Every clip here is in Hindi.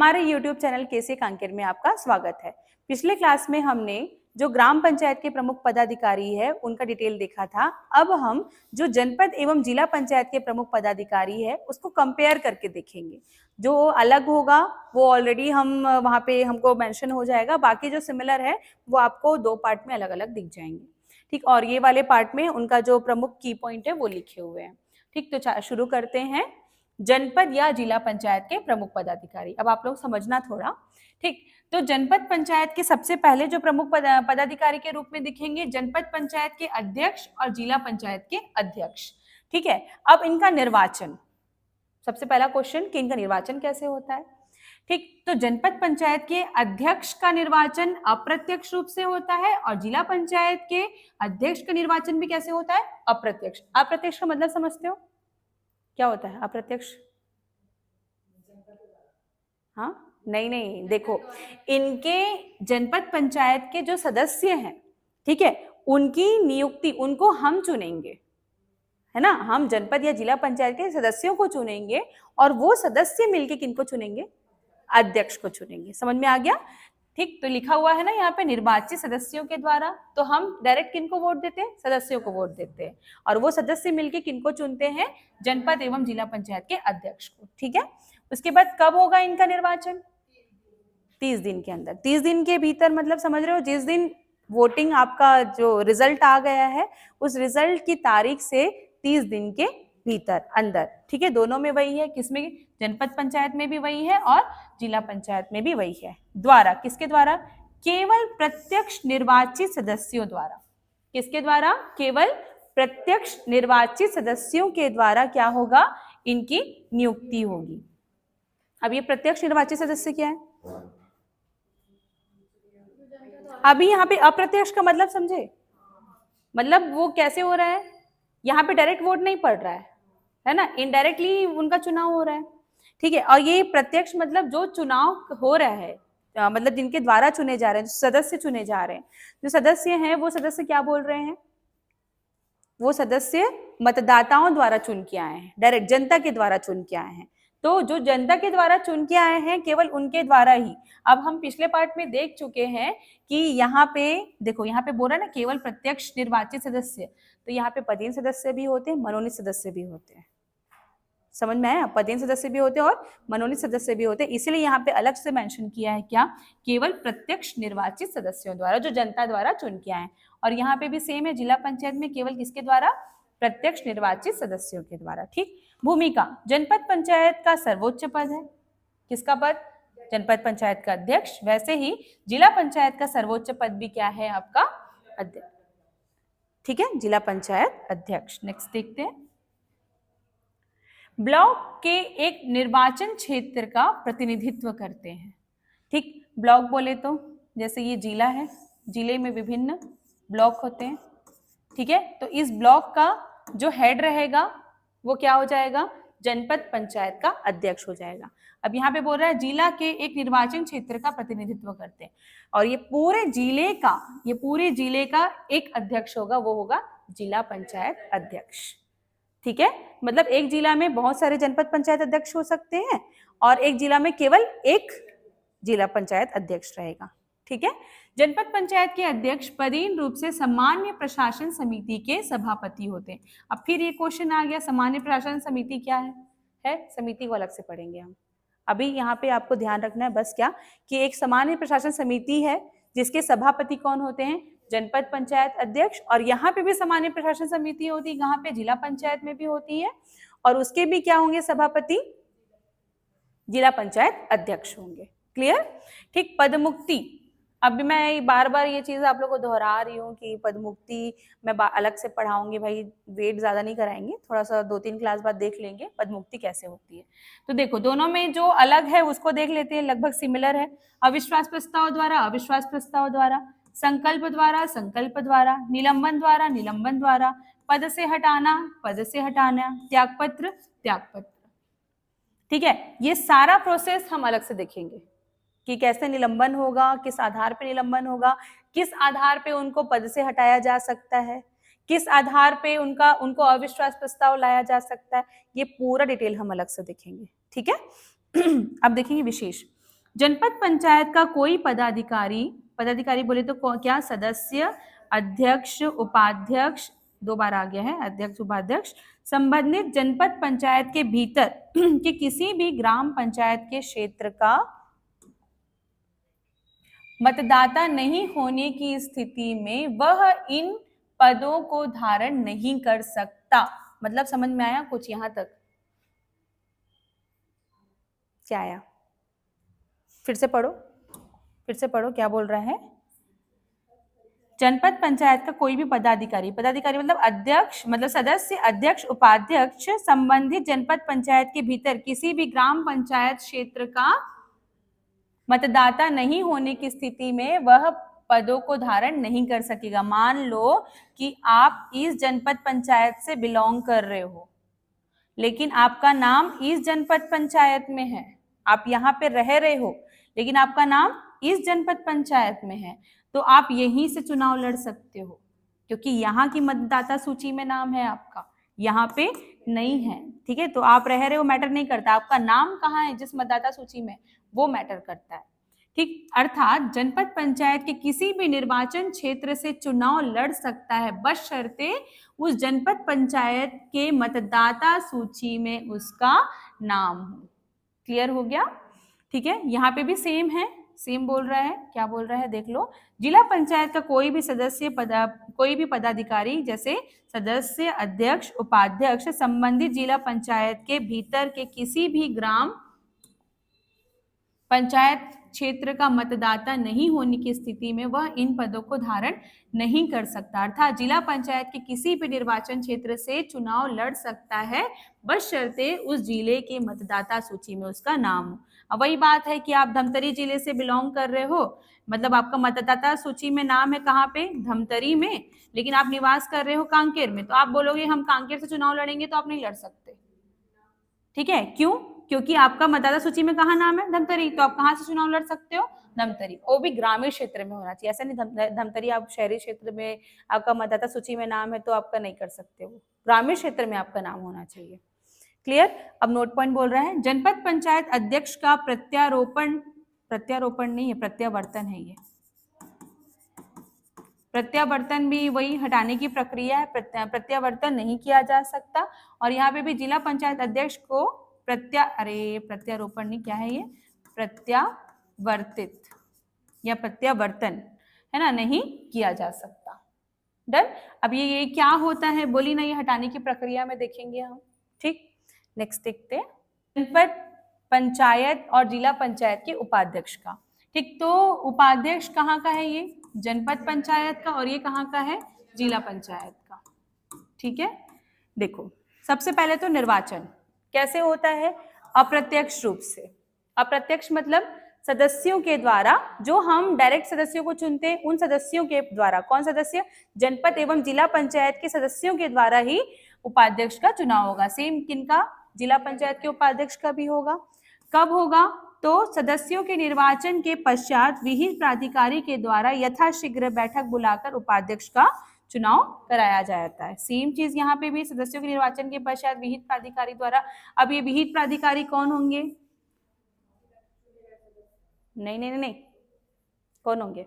हमारे YouTube चैनल केसी कांकेर में आपका स्वागत है। पिछले क्लास में हमने जो ग्राम पंचायत के प्रमुख पदाधिकारी है उनका डिटेल देखा था। अब हम जो जनपद एवं जिला पंचायत के प्रमुख पदाधिकारी है उसको कंपेयर करके देखेंगे। जो अलग होगा वो ऑलरेडी हम वहाँ पे हमको मेंशन हो जाएगा, बाकी जो सिमिलर है वो आपको दो पार्ट में अलग अलग दिख जाएंगे। ठीक, और ये वाले पार्ट में उनका जो प्रमुख की पॉइंट है वो लिखे हुए हैं। ठीक, तो शुरू करते हैं। जनपद या जिला पंचायत के प्रमुख पदाधिकारी, अब आप लोग समझना थोड़ा। ठीक, तो जनपद पंचायत के सबसे पहले जो प्रमुख पदाधिकारी के रूप में दिखेंगे जनपद पंचायत के अध्यक्ष और जिला पंचायत के अध्यक्ष। ठीक है, अब इनका निर्वाचन, सबसे पहला क्वेश्चन कि इनका निर्वाचन कैसे होता है। ठीक, तो जनपद पंचायत के अध्यक्ष का निर्वाचन अप्रत्यक्ष रूप से होता है और जिला पंचायत के अध्यक्ष का निर्वाचन भी कैसे होता है, अप्रत्यक्ष। अप्रत्यक्ष का मतलब समझते हो क्या होता है अप्रत्यक्ष? हाँ, नहीं, देखो, इनके जनपद पंचायत के जो सदस्य हैं, ठीक है, उनकी नियुक्ति उनको हम चुनेंगे, है ना। हम जनपद या जिला पंचायत के सदस्यों को चुनेंगे और वो सदस्य मिलके किनको चुनेंगे, अध्यक्ष को चुनेंगे। समझ में आ गया? ठीक, तो लिखा हुआ है ना यहाँ पे निर्वाचित सदस्यों के द्वारा, तो हम डायरेक्ट किनको वोट देते हैं, सदस्यों को वोट देते हैं और वो सदस्य मिलके किनको चुनते हैं, जनपद एवं जिला पंचायत के अध्यक्ष को। ठीक है, उसके बाद कब होगा इनका निर्वाचन, 30 दिन के अंदर। 30 दिन के भीतर मतलब समझ रहे हो, जिस दिन वोटिंग आपका जो रिजल्ट आ गया है उस रिजल्ट की तारीख से 30 दिन के भीतर अंदर। ठीक है, दोनों में वही है, किसमें, जनपद पंचायत में भी वही है और जिला पंचायत में भी वही है। द्वारा, किसके द्वारा, केवल प्रत्यक्ष निर्वाचित सदस्यों द्वारा। किसके द्वारा, केवल प्रत्यक्ष निर्वाचित सदस्यों के द्वारा क्या होगा, इनकी नियुक्ति होगी। अब ये प्रत्यक्ष निर्वाचित सदस्य क्या है, अभी यहाँ पे अप्रत्यक्ष का मतलब समझे, मतलब वो कैसे हो रहा है, यहाँ पे डायरेक्ट वोट नहीं पड़ रहा है ना, इनडायरेक्टली उनका चुनाव हो रहा है। ठीक है, और ये प्रत्यक्ष मतलब जो चुनाव हो रहा है, मतलब जिनके द्वारा चुने जा रहे हैं, जो सदस्य चुने जा रहे हैं, जो सदस्य हैं वो सदस्य क्या बोल रहे हैं, वो सदस्य मतदाताओं द्वारा चुन के आए हैं, डायरेक्ट जनता के द्वारा चुन के आए हैं। तो जो जनता के द्वारा चुन के आए हैं केवल उनके द्वारा ही। अब हम पिछले पार्ट में देख चुके हैं कि यहाँ पे देखो, यहाँ पे बोल रहा है ना केवल प्रत्यक्ष निर्वाचित सदस्य, तो यहाँ पे पदेन सदस्य भी होते हैं, मनोनीत सदस्य भी होते हैं। समझ में आया, पदेन सदस्य भी होते हैं और मनोनीत सदस्य भी होते हैं, इसलिए यहाँ पे अलग से मेंशन किया है क्या, केवल प्रत्यक्ष निर्वाचित सदस्यों द्वारा, जो जनता द्वारा चुन के आए। और यहाँ पे भी सेम है, जिला पंचायत में केवल किसके द्वारा, प्रत्यक्ष निर्वाचित सदस्यों के द्वारा। ठीक, भूमिका, जनपद पंचायत का सर्वोच्च पद है, किसका पद, जनपद पंचायत का अध्यक्ष। वैसे ही जिला पंचायत का सर्वोच्च पद भी क्या है, आपका अध्यक्ष। ठीक है, जिला पंचायत अध्यक्ष। नेक्स्ट देखते हैं, ब्लॉक के एक निर्वाचन क्षेत्र का प्रतिनिधित्व करते हैं। ठीक, ब्लॉक बोले तो जैसे ये जिला है, जिले में विभिन्न ब्लॉक होते हैं। ठीक है, तो इस ब्लॉक का जो हेड रहेगा वो क्या हो जाएगा, जनपद पंचायत का अध्यक्ष हो जाएगा। अब यहाँ पे बोल रहा है जिला के एक निर्वाचन क्षेत्र का प्रतिनिधित्व करते हैं और ये पूरे जिले का एक अध्यक्ष होगा, वो होगा जिला पंचायत अध्यक्ष। ठीक है, मतलब एक जिला में बहुत सारे जनपद पंचायत अध्यक्ष हो सकते हैं और एक जिला में केवल एक जिला पंचायत अध्यक्ष रहेगा। ठीक है, जनपद पंचायत के अध्यक्ष पदेन रूप से सामान्य प्रशासन समिति के सभापति होते हैं। अब फिर ये क्वेश्चन आ गया, सामान्य प्रशासन समिति क्या है समिति को अलग से पढ़ेंगे हम। अभी यहाँ पे आपको ध्यान रखना है बस क्या, कि एक सामान्य प्रशासन समिति है जिसके सभापति कौन होते हैं, जनपद पंचायत अध्यक्ष। और यहाँ पे भी सामान्य प्रशासन समिति होती है, यहाँ पे जिला पंचायत में भी होती है और उसके भी क्या होंगे, सभापति जिला पंचायत अध्यक्ष होंगे। क्लियर? ठीक, पदमुक्ति, अभी मैं बार बार ये चीज आप लोगों को दोहरा रही हूँ कि पदमुक्ति मैं अलग से पढ़ाऊंगी भाई, वेट ज्यादा नहीं कराएंगे, थोड़ा सा 2-3 क्लास बाद देख लेंगे पदमुक्ति कैसे होती है। तो देखो, दोनों में जो अलग है उसको देख लेते हैं, लगभग सिमिलर है। अविश्वास प्रस्ताव द्वारा, अविश्वास प्रस्ताव द्वारा, संकल्प द्वारा, संकल्प द्वारा, निलंबन द्वारा, निलंबन द्वारा, पद से हटाना, पद से हटाना, त्यागपत्र, त्यागपत्र। ठीक है, ये सारा प्रोसेस हम अलग से देखेंगे कि कैसे निलंबन होगा, किस आधार पे निलंबन होगा, किस आधार पे उनको पद से हटाया जा सकता है, किस आधार पे उनको अविश्वास प्रस्ताव लाया जा सकता है, ये पूरा डिटेल हम अलग से देखेंगे। ठीक है, अब देखेंगे विशेष। जनपद पंचायत का कोई पदाधिकारी, पदाधिकारी बोले तो क्या, सदस्य, अध्यक्ष, उपाध्यक्ष, 2 बार आ गया है अध्यक्ष उपाध्यक्ष, संबंधित जनपद पंचायत के भीतर के किसी भी ग्राम पंचायत के क्षेत्र का मतदाता नहीं होने की स्थिति में वह इन पदों को धारण नहीं कर सकता। मतलब समझ में आया कुछ यहां तक? क्या आया? फिर से पढ़ो, फिर से पढ़ो, क्या बोल रहा है? जनपद पंचायत का कोई भी पदाधिकारी, पदाधिकारी मतलब अध्यक्ष, मतलब सदस्य, अध्यक्ष, उपाध्यक्ष, संबंधित जनपद पंचायत के भीतर किसी भी ग्राम पंचायत क्षेत्र का मतदाता नहीं होने की स्थिति में वह पदों को धारण नहीं कर सकेगा। मान लो कि आप इस जनपद पंचायत से बिलोंग कर रहे हो, लेकिन आपका नाम इस जनपद पंचायत में है, आप यहाँ पे रह रहे हो, लेकिन आपका नाम इस जनपद पंचायत में है, तो आप यहीं से चुनाव लड़ सकते हो, क्योंकि यहाँ की मतदाता सूची में नाम है आपका, यहाँ पे नहीं है। ठीक है, तो आप रह रहे हो मैटर नहीं करता, आपका नाम कहाँ है जिस मतदाता सूची में, वो मैटर करता है। ठीक, अर्थात जनपद पंचायत के किसी भी निर्वाचन क्षेत्र से चुनाव लड़ सकता है, बशर्ते उस जनपद पंचायत के मतदाता सूची में उसका नाम हो। क्लियर हो गया? ठीक है, यहाँ पे भी सेम है, सेम बोल रहा है। क्या बोल रहा है देख लो, जिला पंचायत का कोई भी सदस्य, कोई भी पदाधिकारी जैसे सदस्य, अध्यक्ष, उपाध्यक्ष संबंधित जिला पंचायत के भीतर के किसी भी ग्राम पंचायत क्षेत्र का मतदाता नहीं होने की स्थिति में वह इन पदों को धारण नहीं कर सकता। अर्थात जिला पंचायत के किसी भी निर्वाचन क्षेत्र से चुनाव लड़ सकता है, बशर्ते उस जिले के मतदाता सूची में उसका नाम हो। अब वही बात है कि आप धमतरी जिले से बिलोंग कर रहे हो, मतलब आपका मतदाता सूची में नाम है कहाँ पे, धमतरी में, लेकिन आप निवास कर रहे हो कांकेर में, तो आप बोलोगे हम कांकेर से चुनाव लड़ेंगे, तो आप नहीं लड़ सकते। ठीक है, क्यों? क्योंकि आपका मतदाता सूची में कहाँ नाम है, धमतरी, तो आप कहाँ से चुनाव लड़ सकते हो, धमतरी। वो भी ग्रामीण क्षेत्र में होना चाहिए, ऐसा नहीं धमतरी आप शहरी क्षेत्र में आपका मतदाता सूची में नाम है तो आपका नहीं कर सकते हो, ग्रामीण क्षेत्र में आपका नाम होना चाहिए। क्लियर? अब नोट पॉइंट बोल रहा है, जनपद पंचायत अध्यक्ष का प्रत्यारोपण, प्रत्यारोपण नहीं है, प्रत्यावर्तन है ये, प्रत्यावर्तन भी वही हटाने की प्रक्रिया है, प्रत्यावर्तन नहीं किया जा सकता। और यहाँ पे भी जिला पंचायत अध्यक्ष को प्रत्यारोपण नहीं, क्या है ये, प्रत्यावर्तित या प्रत्यावर्तन है ना, नहीं किया जा सकता। डन? अब ये क्या होता है बोली ना, ये हटाने की प्रक्रिया में देखेंगे हम। ठीक, नेक्स्ट देखते हैं जनपद पंचायत और जिला पंचायत के उपाध्यक्ष का। ठीक, तो उपाध्यक्ष कहाँ का है, ये जनपद पंचायत का, और ये कहाँ का है, जिला पंचायत का। ठीक है, देखो सबसे पहले तो निर्वाचन कैसे होता है, अप्रत्यक्ष रूप से। अप्रत्यक्ष मतलब सदस्यों के द्वारा, जो हम डायरेक्ट सदस्यों को चुनते हैं उन सदस्यों के द्वारा, कौन सदस्य, जनपद एवं जिला पंचायत के सदस्यों के द्वारा ही उपाध्यक्ष का चुनाव होगा। सेम किनका, जिला पंचायत के उपाध्यक्ष का भी होगा। कब होगा, तो सदस्यों के निर्वाचन के पश्चात विहित प्राधिकारी के द्वारा यथाशीघ्र बैठक बुलाकर उपाध्यक्ष का चुनाव कराया जाता है। सेम चीज यहाँ पे भी, सदस्यों के निर्वाचन के पश्चात विहित प्राधिकारी द्वारा। अब ये विहित प्राधिकारी कौन होंगे, नहीं, कौन होंगे,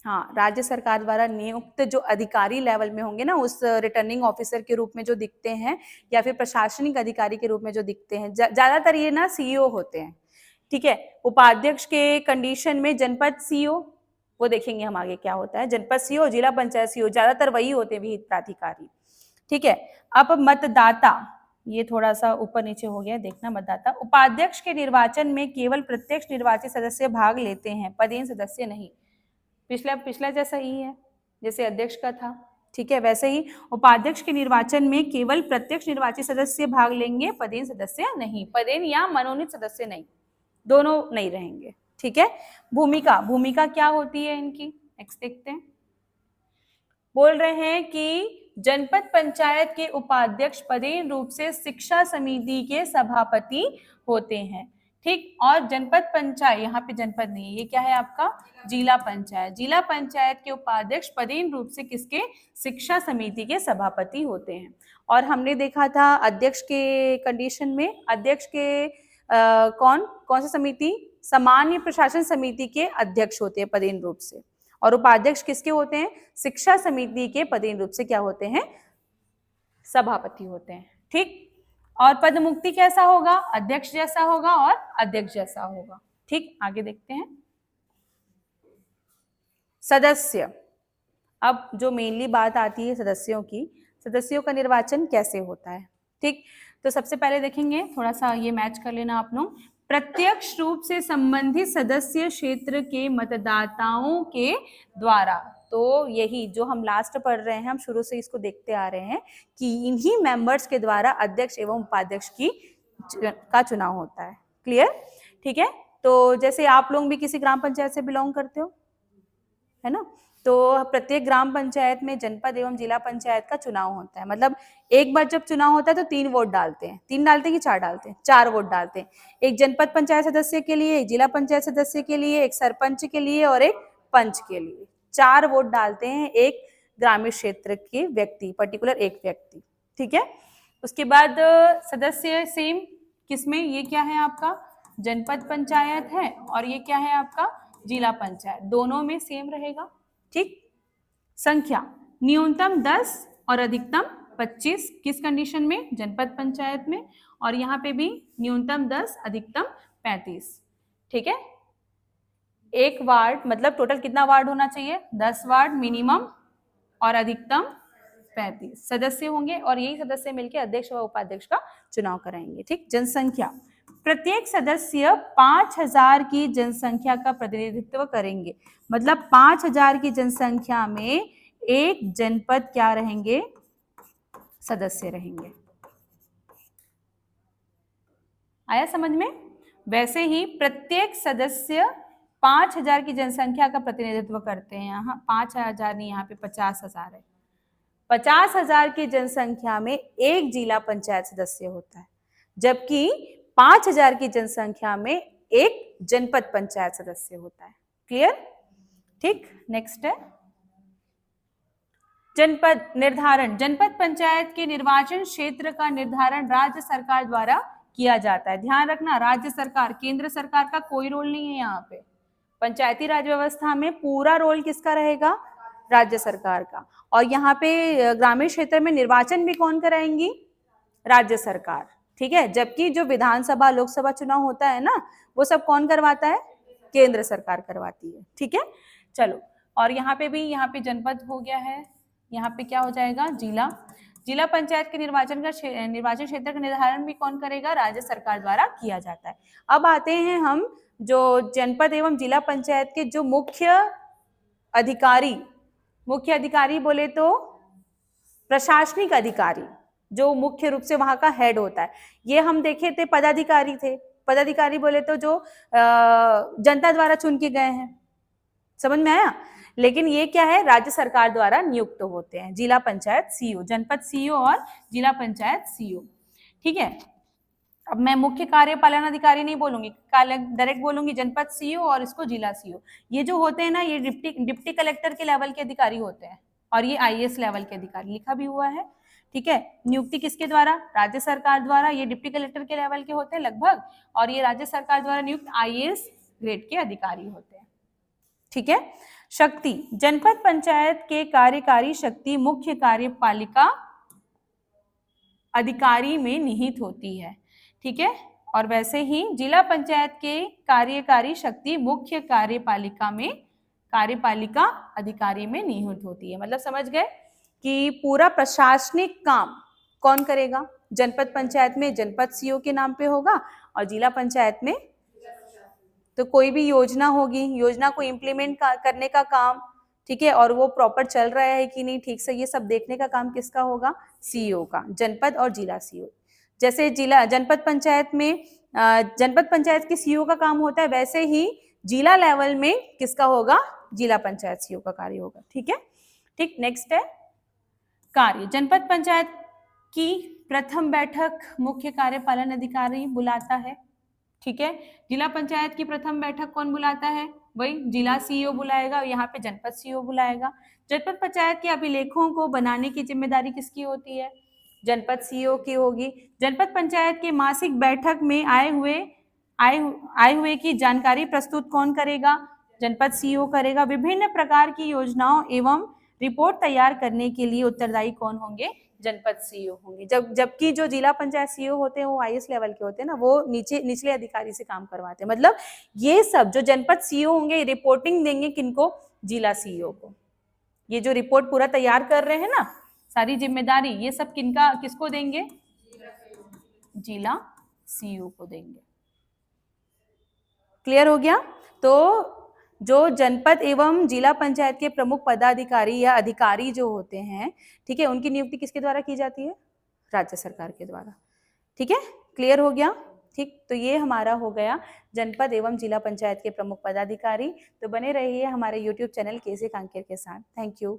हाँ, राज्य सरकार द्वारा नियुक्त जो अधिकारी लेवल में होंगे ना, उस रिटर्निंग ऑफिसर के रूप में जो दिखते हैं या फिर प्रशासनिक अधिकारी के रूप में जो दिखते हैं, ज्यादातर ये ना सीईओ होते हैं। ठीक है, उपाध्यक्ष के कंडीशन में जनपद सीईओ, वो देखेंगे हम आगे क्या होता है, जनपद सीईओ, जिला पंचायत सीईओ, ज्यादातर वही होते हैं विहित प्राधिकारी। ठीक है, अब मतदाता, ये थोड़ा सा ऊपर नीचे हो गया, देखना मतदाता। उपाध्यक्ष के निर्वाचन में केवल प्रत्यक्ष निर्वाचित सदस्य भाग लेते हैं, पदेन सदस्य नहीं। पिछला जैसा ही है, जैसे अध्यक्ष का था। ठीक है, वैसे ही उपाध्यक्ष के निर्वाचन में केवल प्रत्यक्ष निर्वाचित सदस्य भाग लेंगे, पदेन सदस्य नहीं, पदेन या मनोनीत सदस्य नहीं, दोनों नहीं रहेंगे। ठीक है, भूमिका क्या होती है इनकी, नेक्स्ट देखते हैं। बोल रहे हैं कि जनपद पंचायत के उपाध्यक्ष पदेन रूप से शिक्षा समिति के सभापति होते हैं। ठीक, और जनपद पंचायत, यहाँ पे जनपद नहीं है, ये क्या है आपका, जिला पंचायत। जिला पंचायत के उपाध्यक्ष पदेन रूप से किसके, शिक्षा समिति के सभापति होते हैं। और हमने देखा था अध्यक्ष के कंडीशन में, अध्यक्ष के कौन कौन सी समिति, सामान्य प्रशासन समिति के अध्यक्ष होते हैं पदेन रूप से, और उपाध्यक्ष किसके होते हैं, शिक्षा समिति के पदेन रूप से क्या होते हैं, सभापति होते हैं। ठीक, और पद मुक्ति कैसा होगा, अध्यक्ष जैसा होगा और अध्यक्ष जैसा होगा। ठीक, आगे देखते हैं। सदस्य, अब जो मेनली बात आती है सदस्यों की, सदस्यों का निर्वाचन कैसे होता है। ठीक, तो सबसे पहले देखेंगे, थोड़ा सा ये मैच कर लेना आप लोग। प्रत्यक्ष रूप से संबंधित सदस्य क्षेत्र के मतदाताओं के द्वारा, तो यही जो हम लास्ट पढ़ रहे हैं, हम शुरू से इसको देखते आ रहे हैं कि इन्हीं मेंबर्स के द्वारा अध्यक्ष एवं उपाध्यक्ष का चुनाव होता है। क्लियर, ठीक है। तो जैसे आप लोग भी किसी ग्राम पंचायत से बिलोंग करते हो, है ना, तो प्रत्येक ग्राम पंचायत में जनपद एवं जिला पंचायत का चुनाव होता है। मतलब एक बार जब चुनाव होता है तो 3 वोट डालते हैं, 3 डालते हैं कि 4 डालते हैं, 4 वोट डालते हैं। एक जनपद पंचायत सदस्य के लिए, एक जिला पंचायत सदस्य के लिए, एक सरपंच के लिए और एक पंच के लिए, 4 वोट डालते हैं एक ग्रामीण क्षेत्र के व्यक्ति, पर्टिकुलर एक व्यक्ति। ठीक है, उसके बाद सदस्य सेम किसमें, ये क्या है आपका जनपद पंचायत है और ये क्या है आपका जिला पंचायत, दोनों में सेम रहेगा। ठीक, संख्या न्यूनतम 10 और अधिकतम 25, किस कंडीशन में, जनपद पंचायत में, और यहाँ पे भी न्यूनतम 10 अधिकतम 35। ठीक है, एक वार्ड मतलब टोटल कितना वार्ड होना चाहिए, 10 वार्ड मिनिमम और अधिकतम 35 सदस्य होंगे, और यही सदस्य मिलकर अध्यक्ष व उपाध्यक्ष का चुनाव कराएंगे। ठीक, जनसंख्या, प्रत्येक सदस्य 5000 की जनसंख्या का प्रतिनिधित्व करेंगे। मतलब 5000 की जनसंख्या में एक जनपद क्या रहेंगे, सदस्य रहेंगे। आया समझ में। वैसे ही प्रत्येक सदस्य 5000 की जनसंख्या का प्रतिनिधित्व करते हैं। यहाँ 5000 नहीं, यहाँ पे 50,000 है। 50,000 की जनसंख्या में एक जिला पंचायत सदस्य होता है, जबकि 5000 की जनसंख्या में एक जनपद पंचायत सदस्य होता है। क्लियर। ठीक, नेक्स्ट है जनपद निर्धारण। जनपद पंचायत के निर्वाचन क्षेत्र का निर्धारण राज्य सरकार द्वारा किया जाता है। ध्यान रखना, राज्य सरकार, केंद्र सरकार का कोई रोल नहीं है यहाँ पे। पंचायती राज व्यवस्था में पूरा रोल किसका रहेगा, राज्य सरकार का। और यहाँ पे ग्रामीण क्षेत्र में निर्वाचन भी कौन कराएंगी, राज्य सरकार। ठीक है, जबकि जो विधानसभा लोकसभा चुनाव होता है ना, वो सब कौन करवाता है, केंद्र सरकार करवाती है। ठीक है, चलो, और यहाँ पे भी, यहाँ पे जनपद हो गया है, यहाँ पे क्या हो जाएगा, जिला। जिला पंचायत के निर्वाचन क्षेत्र का निर्धारण भी कौन करेगा, राज्य सरकार द्वारा किया जाता है। अब आते हैं हम जो जनपद एवं जिला पंचायत के जो मुख्य अधिकारी बोले तो प्रशासनिक अधिकारी, जो मुख्य रूप से वहां का हेड होता है। ये हम देखे थे पदाधिकारी थे। पदाधिकारी बोले तो जो जनता द्वारा चुन के गए हैं, समझ में आया। लेकिन ये क्या है, राज्य सरकार द्वारा नियुक्त होते हैं। जिला पंचायत सीईओ, जनपद सीईओ और जिला पंचायत सीईओ। ठीक है, अब मैं मुख्य कार्यपालन अधिकारी नहीं बोलूंगी, डायरेक्ट बोलूंगी जनपद सीईओ और इसको जिला सीईओ। ये जो होते हैं ना, ये डिप्टी कलेक्टर के लेवल के अधिकारी होते हैं, और ये आईएएस लेवल के अधिकारी, लिखा भी हुआ है। ठीक है, नियुक्ति किसके द्वारा, राज्य सरकार द्वारा। ये डिप्टी कलेक्टर के लेवल के होते हैं लगभग, और ये राज्य सरकार द्वारा नियुक्त आईएएस ग्रेड के अधिकारी होते हैं। ठीक है, शक्ति, जनपद पंचायत के कार्यकारी शक्ति मुख्य कार्यपालिका अधिकारी में निहित होती है। ठीक है, और वैसे ही जिला पंचायत के कार्यकारी शक्ति मुख्य कार्यपालिका अधिकारी में निहित होती है। मतलब समझ गए कि पूरा प्रशासनिक काम कौन करेगा, जनपद पंचायत में जनपद सीईओ के नाम पे होगा, और जिला पंचायत में तो कोई भी योजना होगी, योजना को इम्प्लीमेंट करने का काम, ठीक है, और वो प्रॉपर चल रहा है कि नहीं ठीक से, ये सब देखने का काम किसका होगा, सीईओ का, जनपद और जिला सीईओ। जैसे जनपद पंचायत में जनपद पंचायत के सीईओ का काम होता है, वैसे ही जिला लेवल में किसका होगा, जिला पंचायत सीईओ का कार्य होगा। ठीक है, ठीक, नेक्स्ट है कार्य। जनपद पंचायत की प्रथम बैठक मुख्य कार्यपालन अधिकारी बुलाता है। ठीक है, जिला पंचायत की प्रथम बैठक कौन बुलाता है, वही जिला सीईओ बुलाएगा, और यहाँ पे जनपद सीईओ बुलाएगा। जनपद पंचायत के अभिलेखों को बनाने की जिम्मेदारी किसकी होती है, जनपद सीईओ की होगी। जनपद पंचायत के मासिक बैठक में आए हुए आए हुए की जानकारी प्रस्तुत कौन करेगा? जनपद सीईओ करेगा। विभिन्न प्रकार की योजनाओं एवं रिपोर्ट तैयार करने के लिए उत्तरदायी कौन होंगे? जनपद सीईओ होंगे। जबकि जो जिला पंचायत सीईओ होते हैं वो आईएएस लेवल के होते हैं ना, वो निचले अधिकारी से काम करवाते हैं। मतलब ये सब जो जनपद सीईओ होंगे रिपोर्टिंग देंगे किनको? जिला सीईओ को। ये जो रिपोर्ट पूरा तैयार कर रहे हैं ना, सारी जिम्मेदारी ये सब किसको देंगे? जिला सीईओ को देंगे। क्लियर हो गया? तो जो जनपद एवं जिला पंचायत के प्रमुख पदाधिकारी या अधिकारी जो होते हैं, ठीक है, उनकी नियुक्ति किसके द्वारा की जाती है? राज्य सरकार के द्वारा। ठीक है, क्लियर हो गया? ठीक, तो ये हमारा हो गया जनपद एवं जिला पंचायत के प्रमुख पदाधिकारी। तो बने रहिए हमारे YouTube चैनल केसे कांकेर के साथ। Thank you.